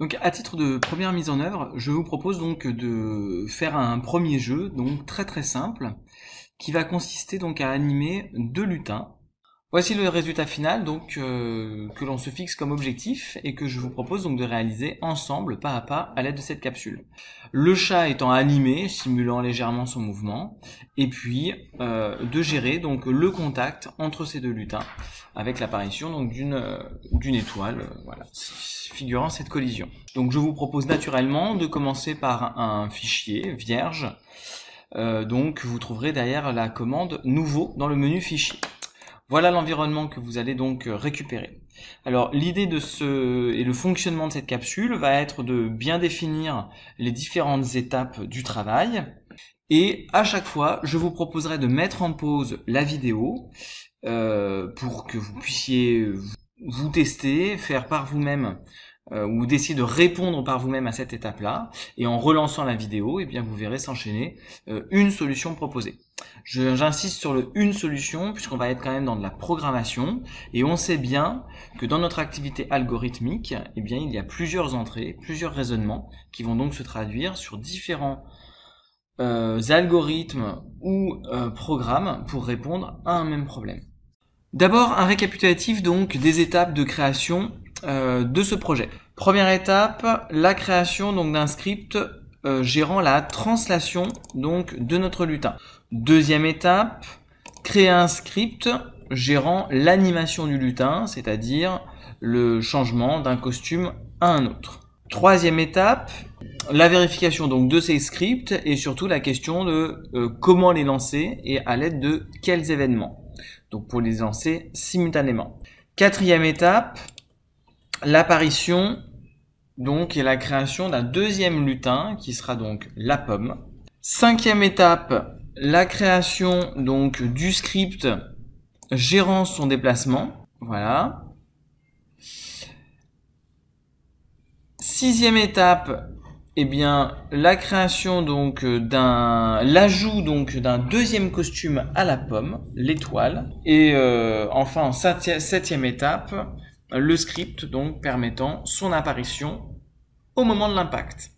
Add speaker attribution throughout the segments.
Speaker 1: Donc à titre de première mise en œuvre, je vous propose donc de faire un premier jeu, donc très simple, qui va consister donc à animer 2 lutins. Voici le résultat final donc que l'on se fixe comme objectif et que je vous propose donc de réaliser ensemble pas à pas à l'aide de cette capsule. Le chat étant animé, simulant légèrement son mouvement, et puis de gérer donc le contact entre ces 2 lutins avec l'apparition donc d'une étoile, voilà, figurant cette collision. Donc je vous propose naturellement de commencer par un fichier vierge. Donc vous trouverez derrière la commande nouveau dans le menu fichier. Voilà l'environnement que vous allez donc récupérer. Alors l'idée et le fonctionnement de cette capsule va être de bien définir les différentes étapes du travail, et à chaque fois je vous proposerai de mettre en pause la vidéo pour que vous puissiez vous tester, faire par vous-même ou d'essayer de répondre par vous-même à cette étape-là, et en relançant la vidéo, eh bien vous verrez s'enchaîner une solution proposée. J'insiste sur une solution puisqu'on va être quand même dans de la programmation, et on sait bien que dans notre activité algorithmique, eh bien il y a plusieurs entrées, plusieurs raisonnements qui vont donc se traduire sur différents algorithmes ou programmes pour répondre à un même problème. D'abord un récapitulatif donc des étapes de création de ce projet. Première étape, la création donc d'un script gérant la translation donc de notre lutin. Deuxième étape, créer un script gérant l'animation du lutin, c'est-à-dire le changement d'un costume à un autre. Troisième étape, la vérification donc de ces scripts et surtout la question de comment les lancer et à l'aide de quels événements. Donc pour les lancer simultanément. Quatrième étape, l'apparition donc et la création d'un deuxième lutin qui sera donc la pomme. Cinquième étape, la création donc du script gérant son déplacement. Voilà. Sixième étape, eh bien la création donc l'ajout donc d'un deuxième costume à la pomme, l'étoile. Et enfin en septième étape, le script donc permettant son apparition au moment de l'impact.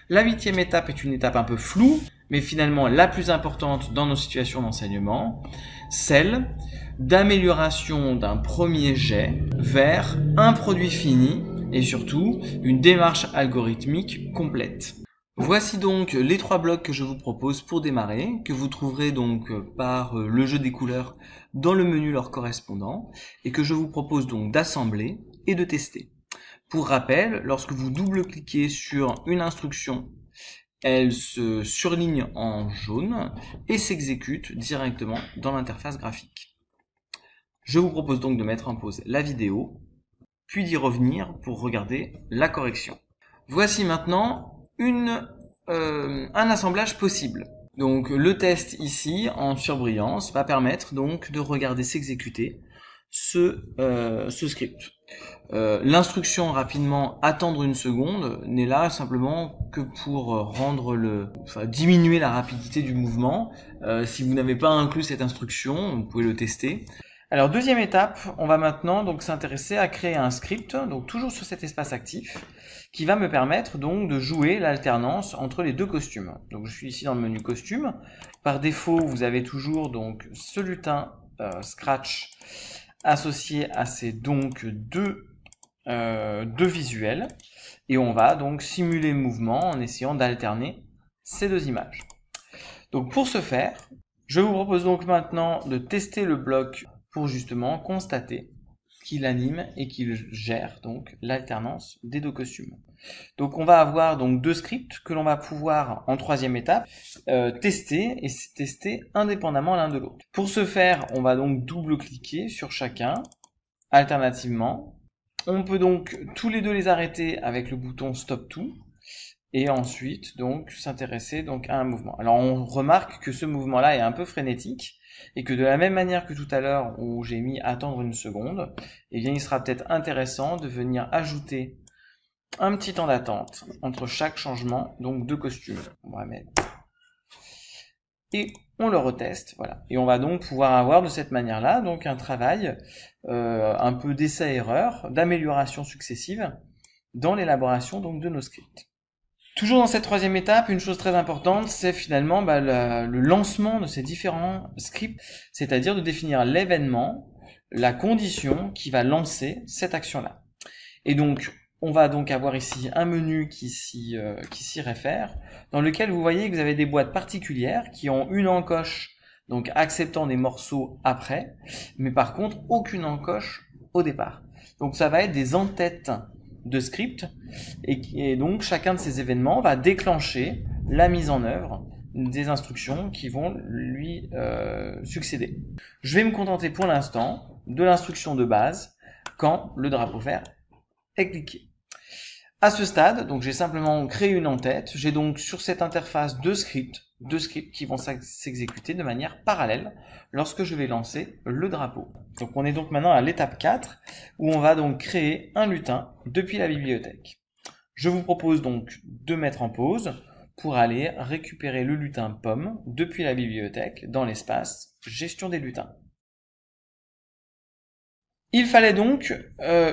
Speaker 1: La huitième étape est une étape un peu floue, mais finalement la plus importante dans nos situations d'enseignement, celle d'amélioration d'un premier jet vers un produit fini et surtout une démarche algorithmique complète. Voici donc les 3 blocs que je vous propose pour démarrer, que vous trouverez donc par le jeu des couleurs dans le menu leur correspondant, et que je vous propose donc d'assembler et de tester. Pour rappel, lorsque vous double-cliquez sur une instruction, elle se surligne en jaune et s'exécute directement dans l'interface graphique. Je vous propose donc de mettre en pause la vidéo, puis d'y revenir pour regarder la correction. Voici maintenant un assemblage possible. Donc le test ici en surbrillance va permettre donc de regarder s'exécuter ce script. L'instruction rapidement attendre une seconde n'est là simplement que pour diminuer la rapidité du mouvement. Si vous n'avez pas inclus cette instruction, vous pouvez le tester. Alors deuxième étape, on va maintenant donc s'intéresser à créer un script, donc toujours sur cet espace actif, qui va me permettre donc de jouer l'alternance entre les 2 costumes. Donc je suis ici dans le menu costume. Par défaut, vous avez toujours donc ce lutin Scratch associé à ces donc deux visuels, et on va donc simuler le mouvement en essayant d'alterner ces 2 images. Donc pour ce faire, je vous propose donc maintenant de tester le bloc pour justement constater qu'il anime et qu'il gère donc l'alternance des 2 costumes. Donc on va avoir donc 2 scripts que l'on va pouvoir en 3e étape tester indépendamment l'un de l'autre. Pour ce faire, on va donc double-cliquer sur chacun alternativement. On peut donc tous les 2 les arrêter avec le bouton Stop To, et ensuite donc s'intéresser donc à un mouvement. Alors on remarque que ce mouvement-là est un peu frénétique, et que de la même manière que tout à l'heure où j'ai mis attendre une seconde, eh bien il sera peut-être intéressant de venir ajouter un petit temps d'attente entre chaque changement donc de costume. On va mettre et on le reteste, voilà. Et on va donc pouvoir avoir de cette manière-là donc un travail un peu d'essai-erreur, d'amélioration successive dans l'élaboration donc de nos scripts. Toujours dans cette troisième étape, une chose très importante, c'est finalement le lancement de ces différents scripts, c'est-à-dire de définir l'événement, la condition qui va lancer cette action-là. Et donc, on va donc avoir ici un menu qui s'y réfère, dans lequel vous voyez que vous avez des boîtes particulières qui ont une encoche, donc acceptant des morceaux après, mais par contre aucune encoche au départ. Donc ça va être des en-têtes de script, et donc chacun de ces événements va déclencher la mise en œuvre des instructions qui vont lui succéder. Je vais me contenter pour l'instant de l'instruction de base quand le drapeau vert est cliqué. À ce stade, donc j'ai simplement créé une en-tête. J'ai donc sur cette interface deux scripts qui vont s'exécuter de manière parallèle lorsque je vais lancer le drapeau. Donc on est donc maintenant à l'étape 4 où on va donc créer un lutin depuis la bibliothèque. Je vous propose donc de mettre en pause pour aller récupérer le lutin pomme depuis la bibliothèque dans l'espace gestion des lutins. Il fallait donc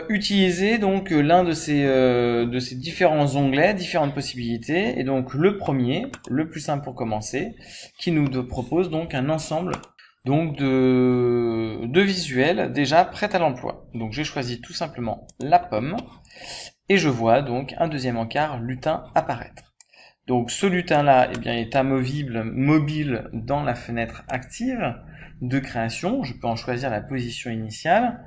Speaker 1: utiliser donc l'un de ces différents onglets, différentes possibilités, et donc le premier, le plus simple pour commencer, qui nous propose donc un ensemble donc de visuels déjà prêts à l'emploi. Donc j'ai choisi tout simplement la pomme et je vois donc un deuxième encart lutin apparaître. Donc ce lutin là est amovible mobile dans la fenêtre active de création, je peux en choisir la position initiale,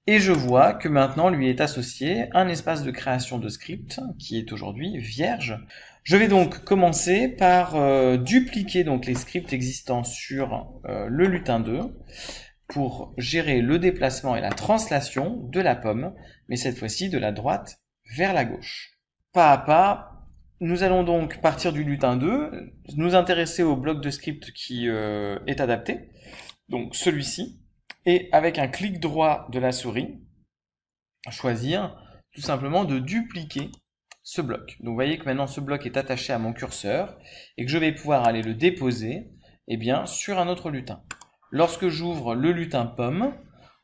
Speaker 1: et je vois que maintenant lui est associé un espace de création de script qui est aujourd'hui vierge. Je vais donc commencer par dupliquer donc les scripts existants sur le lutin 2 pour gérer le déplacement et la translation de la pomme, mais cette fois-ci de la droite vers la gauche. Pas à pas, nous allons donc partir du lutin 2, nous intéresser au bloc de script qui est adapté, donc celui-ci, et avec un clic droit de la souris, choisir tout simplement de dupliquer ce bloc. Donc vous voyez que maintenant ce bloc est attaché à mon curseur et que je vais pouvoir aller le déposer sur un autre lutin. Lorsque j'ouvre le lutin pomme,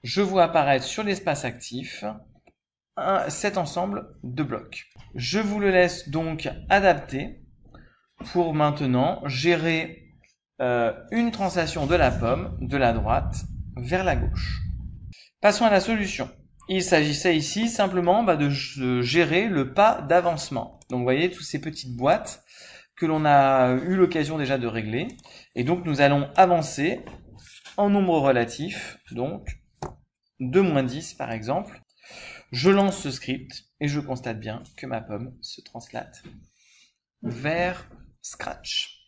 Speaker 1: je vois apparaître sur l'espace actif cet ensemble de blocs. Je vous le laisse donc adapter pour maintenant gérer une translation de la pomme de la droite vers la gauche. Passons à la solution. Il s'agissait ici simplement de gérer le pas d'avancement. Donc vous voyez toutes ces petites boîtes que l'on a eu l'occasion déjà de régler. Et donc nous allons avancer en nombre relatif, donc de -10 par exemple. Je lance ce script et je constate bien que ma pomme se translate vers Scratch.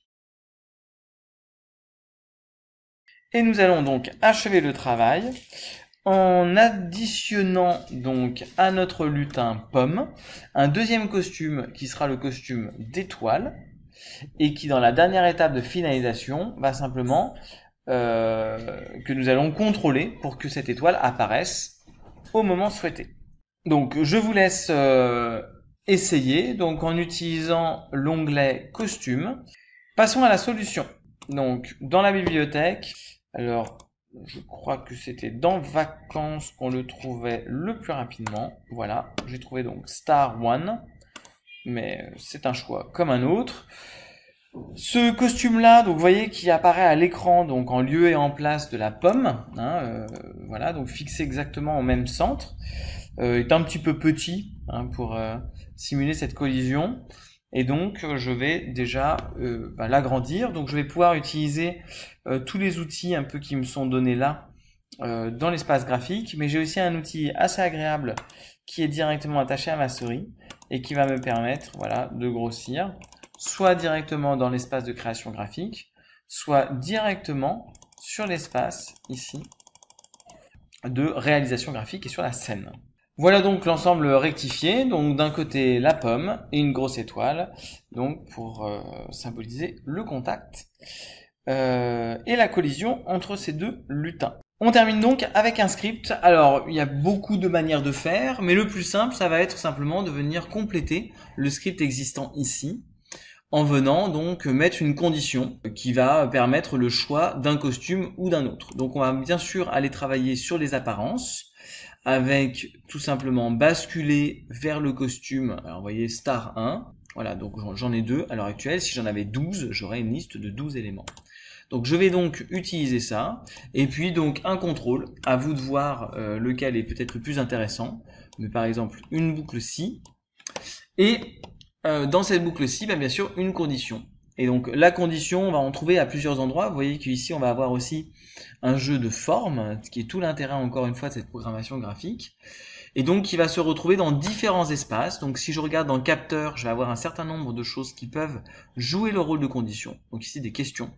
Speaker 1: Et nous allons donc achever le travail en additionnant donc à notre lutin pomme un deuxième costume qui sera le costume d'étoile et qui dans la dernière étape de finalisation va simplement que nous allons contrôler pour que cette étoile apparaisse au moment souhaité. Donc je vous laisse essayer donc en utilisant l'onglet costume. Passons à la solution. Donc dans la bibliothèque, alors je crois que c'était dans vacances qu'on le trouvait le plus rapidement. Voilà, j'ai trouvé donc Star One, mais c'est un choix comme un autre. Ce costume-là, donc vous voyez qui apparaît à l'écran donc en lieu et en place de la pomme, voilà, donc fixé exactement au même centre, est un petit peu petit pour simuler cette collision. Et donc, je vais déjà l'agrandir. Donc, je vais pouvoir utiliser tous les outils un peu qui me sont donnés là dans l'espace graphique. Mais j'ai aussi un outil assez agréable qui est directement attaché à ma souris et qui va me permettre de grossir, soit directement dans l'espace de création graphique, soit directement sur l'espace ici de réalisation graphique et sur la scène. Voilà donc l'ensemble rectifié, donc d'un côté la pomme et une grosse étoile, donc pour symboliser le contact et la collision entre ces deux lutins. On termine donc avec un script. Alors il y a beaucoup de manières de faire, mais le plus simple ça va être simplement de venir compléter le script existant ici, en venant donc mettre une condition qui va permettre le choix d'un costume ou d'un autre. Donc on va bien sûr aller travailler sur les apparences, avec tout simplement basculer vers le costume. Alors vous voyez star 1, voilà, donc j'en ai 2 à l'heure actuelle. Si j'en avais 12, j'aurais une liste de 12 éléments. Donc je vais donc utiliser ça, et puis donc un contrôle, à vous de voir lequel est peut-être le plus intéressant, mais par exemple une boucle si, et dans cette boucle-ci, bien sûr, une condition. Et donc la condition, on va en trouver à plusieurs endroits. Vous voyez qu'ici, on va avoir aussi un jeu de forme, ce qui est tout l'intérêt encore une fois de cette programmation graphique. Et donc qui va se retrouver dans différents espaces. Donc si je regarde dans capteur, je vais avoir un certain nombre de choses qui peuvent jouer le rôle de condition. Donc ici des questions.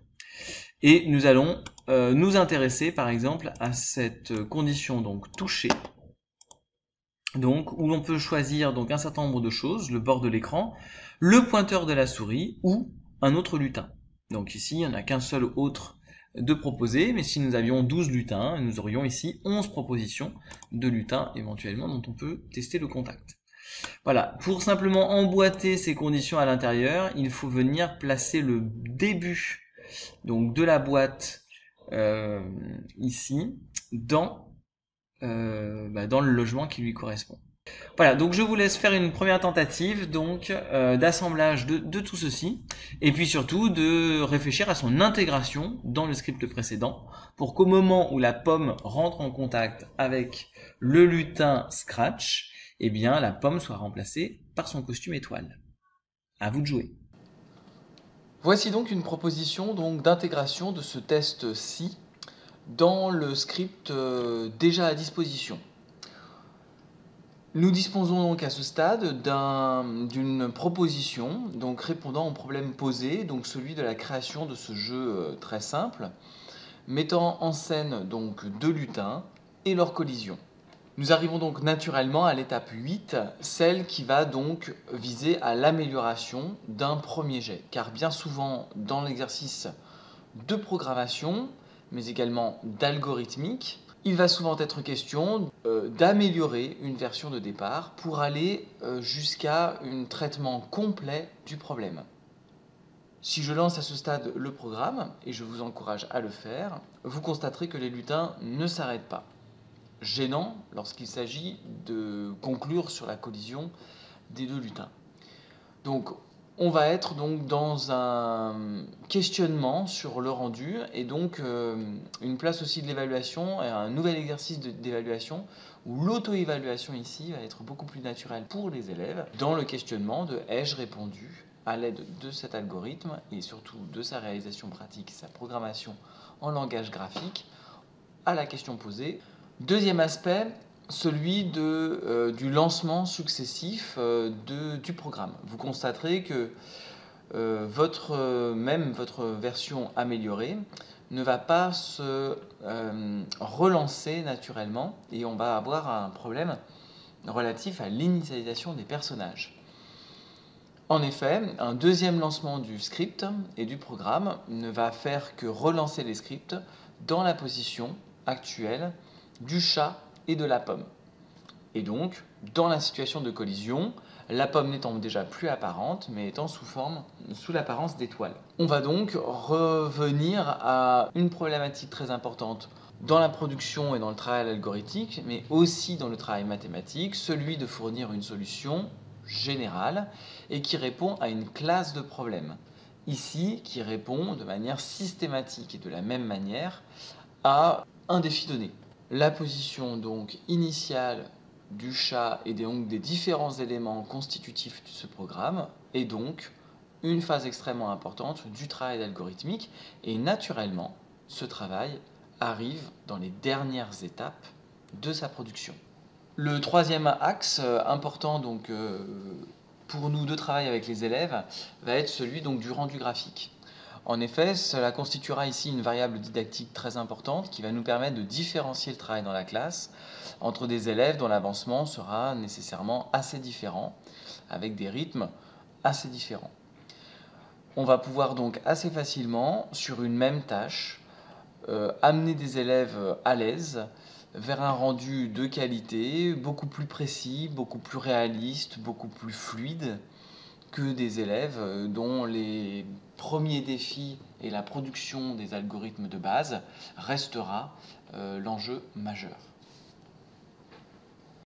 Speaker 1: Et nous allons nous intéresser par exemple à cette condition donc toucher. Donc où l'on peut choisir donc un certain nombre de choses, le bord de l'écran, le pointeur de la souris ou un autre lutin. Donc ici, il n'y en a qu'un seul autre de proposer, mais si nous avions 12 lutins, nous aurions ici 11 propositions de lutins éventuellement dont on peut tester le contact. Voilà, pour simplement emboîter ces conditions à l'intérieur, il faut venir placer le début donc de la boîte ici dans le logement qui lui correspond. Voilà, donc je vous laisse faire une première tentative donc d'assemblage de tout ceci, et puis surtout de réfléchir à son intégration dans le script précédent, pour qu'au moment où la pomme rentre en contact avec le lutin Scratch, eh bien la pomme soit remplacée par son costume étoile. À vous de jouer. Voici donc une proposition donc d'intégration de ce test-ci dans le script déjà à disposition. Nous disposons donc à ce stade d'une proposition donc répondant au problème posé, donc celui de la création de ce jeu très simple, mettant en scène donc deux lutins et leur collision. Nous arrivons donc naturellement à l'étape 8, celle qui va donc viser à l'amélioration d'un premier jet, car bien souvent dans l'exercice de programmation, mais également d'algorithmique, il va souvent être question d'améliorer une version de départ pour aller jusqu'à un traitement complet du problème. Si je lance à ce stade le programme, et je vous encourage à le faire, vous constaterez que les lutins ne s'arrêtent pas. Gênant lorsqu'il s'agit de conclure sur la collision des deux lutins. Donc on va être donc dans un questionnement sur le rendu et donc une place aussi de l'évaluation et un nouvel exercice d'évaluation où l'auto-évaluation ici va être beaucoup plus naturelle pour les élèves dans le questionnement de ai-je répondu à l'aide de cet algorithme et surtout de sa réalisation pratique, sa programmation en langage graphique à la question posée. Deuxième aspect, celui du lancement successif du programme. Vous constaterez que votre version améliorée ne va pas se relancer naturellement et on va avoir un problème relatif à l'initialisation des personnages. En effet, un deuxième lancement du script et du programme ne va faire que relancer les scripts dans la position actuelle du chat et de la pomme. Et donc, dans la situation de collision, la pomme n'étant déjà plus apparente, mais étant sous l'apparence d'étoile. On va donc revenir à une problématique très importante dans la production et dans le travail algorithmique, mais aussi dans le travail mathématique, celui de fournir une solution générale et qui répond à une classe de problèmes. Ici, qui répond de manière systématique et de la même manière à un défi donné. La position donc initiale du chat et donc des différents éléments constitutifs de ce programme est donc une phase extrêmement importante du travail algorithmique et naturellement ce travail arrive dans les dernières étapes de sa production. Le troisième axe important donc, pour nous de travail avec les élèves va être celui donc, du rendu graphique. En effet, cela constituera ici une variable didactique très importante qui va nous permettre de différencier le travail dans la classe entre des élèves dont l'avancement sera nécessairement assez différent, avec des rythmes assez différents. On va pouvoir donc assez facilement, sur une même tâche, amener des élèves à l'aise vers un rendu de qualité, beaucoup plus précis, beaucoup plus réaliste, beaucoup plus fluide, que des élèves dont les premiers défis et la production des algorithmes de base restera l'enjeu majeur.